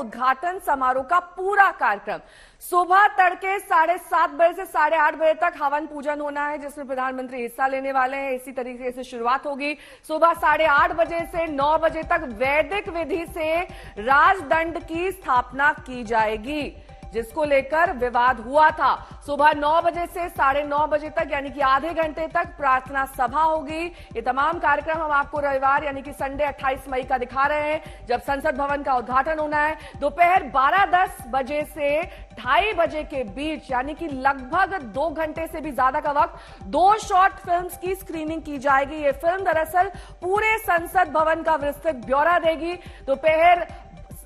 उद्घाटन समारोह का पूरा कार्यक्रम सुबह तड़के 7:30 बजे से 8:30 बजे तक हवन पूजन होना है, जिसमें प्रधानमंत्री हिस्सा लेने वाले हैं। इसी तरीके से शुरुआत होगी। सुबह 8:30 बजे से 9 बजे तक वैदिक विधि से राजदंड की स्थापना की जाएगी, जिसको लेकर विवाद हुआ था। सुबह 9 बजे से 9:30 बजे तक यानी कि आधे घंटे तक प्रार्थना सभा होगी। ये तमाम कार्यक्रम हम आपको रविवार यानी कि संडे 28 मई का दिखा रहे हैं, जब संसद भवन का उद्घाटन होना है। दोपहर 12:10 बजे से 2:30 बजे के बीच यानी कि लगभग 2 घंटे से भी ज्यादा का वक्त 2 शॉर्ट फिल्म्स की स्क्रीनिंग की जाएगी। ये फिल्म दरअसल पूरे संसद भवन का विस्तृत ब्यौरा देगी। दोपहर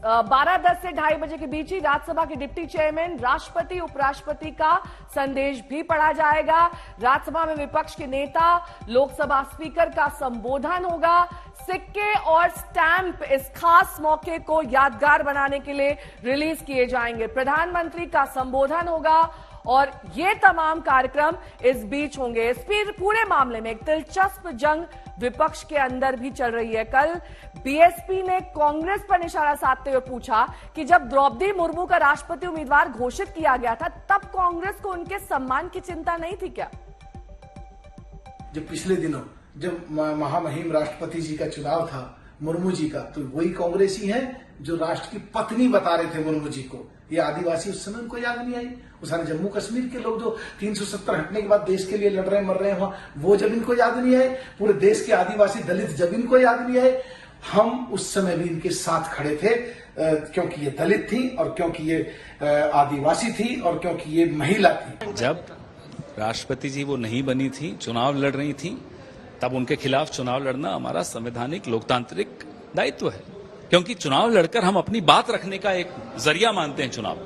12:10 से 2:30 बजे के बीच ही राज्यसभा के डिप्टी चेयरमैन, राष्ट्रपति, उपराष्ट्रपति का संदेश भी पढ़ा जाएगा। राज्यसभा में विपक्ष के नेता, लोकसभा स्पीकर का संबोधन होगा। सिक्के और स्टैंप इस खास मौके को यादगार बनाने के लिए रिलीज किए जाएंगे। प्रधानमंत्री का संबोधन होगा और ये तमाम कार्यक्रम इस बीच होंगे। इस पूरे मामले में एक दिलचस्प जंग विपक्ष के अंदर भी चल रही है। कल बीएसपी ने कांग्रेस पर निशाना साधते हुए पूछा कि जब द्रौपदी मुर्मू का राष्ट्रपति उम्मीदवार घोषित किया गया था, तब कांग्रेस को उनके सम्मान की चिंता नहीं थी क्या? जो पिछले दिनों जब महामहिम राष्ट्रपति जी का चुनाव था मुर्मू जी का, तो वही कांग्रेसी हैं जो राष्ट्र की पत्नी बता रहे थे मुर्मू जी को। ये आदिवासी उस समय उनको याद नहीं आई। उस समय जम्मू कश्मीर के लोग जो 370 हटने के बाद देश के लिए लड़ रहे मर रहे हैं, वो जब इनको याद नहीं आए। पूरे देश के आदिवासी दलित जब इनको याद नहीं आए। हम उस समय भी इनके साथ खड़े थे, क्योंकि ये दलित थी और क्योंकि ये आदिवासी थी और क्योंकि ये महिला थी। जब राष्ट्रपति जी वो नहीं बनी थी, चुनाव लड़ रही थी, तब उनके खिलाफ चुनाव लड़ना हमारा संवैधानिक लोकतांत्रिक दायित्व है, क्योंकि चुनाव लड़कर हम अपनी बात रखने का एक जरिया मानते हैं। चुनाव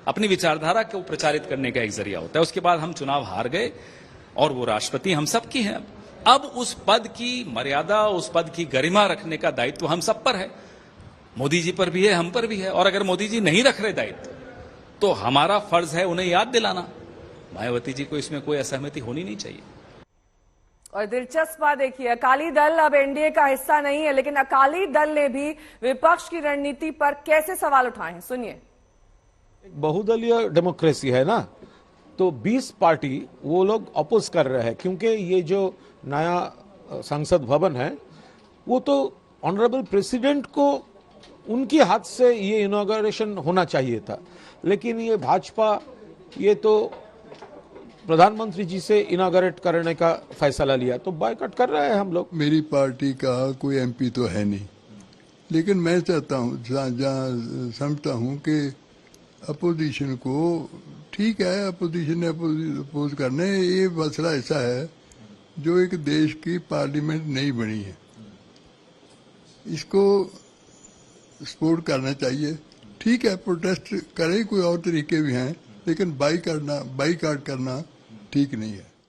अपनी विचारधारा को प्रचारित करने का एक जरिया होता है। उसके बाद हम चुनाव हार गए और वो राष्ट्रपति हम सब की हैं। अब उस पद की मर्यादा, उस पद की गरिमा रखने का दायित्व हम सब पर है। मोदी जी पर भी है, हम पर भी है। और अगर मोदी जी नहीं रख रहे दायित्व, तो हमारा फर्ज है उन्हें याद दिलाना। मायावती जी को इसमें कोई असहमति होनी नहीं चाहिए। और दिलचस्प बात देखिए, अकाली दल अब एनडीए का हिस्सा नहीं है, लेकिन अकाली दल ने भी विपक्ष की रणनीति पर कैसे सवाल उठाए हैं, सुनिए। बहुदलीय डेमोक्रेसी है ना, तो 20 पार्टी वो लोग अपोज कर रहे हैं, क्योंकि ये जो नया संसद भवन है वो तो ऑनरेबल प्रेसिडेंट को उनके हाथ से ये इनॉग्रेशन होना चाहिए था, लेकिन ये भाजपा ये तो प्रधानमंत्री जी से इनॉग्रेट करने का फैसला लिया, तो बायकॉट कर रहे हैं हम लोग। मेरी पार्टी का कोई एमपी तो है नहीं, लेकिन मैं चाहता हूँ, जहाँ समझता हूँ कि अपोजिशन को ठीक है, अपोजिशन ने अपोज करने, ये मसला ऐसा है जो एक देश की पार्लियामेंट नहीं बनी है, इसको सपोर्ट करना चाहिए। ठीक है, प्रोटेस्ट करें, कोई और तरीके भी हैं, लेकिन बाईकाट करना ठीक नहीं है।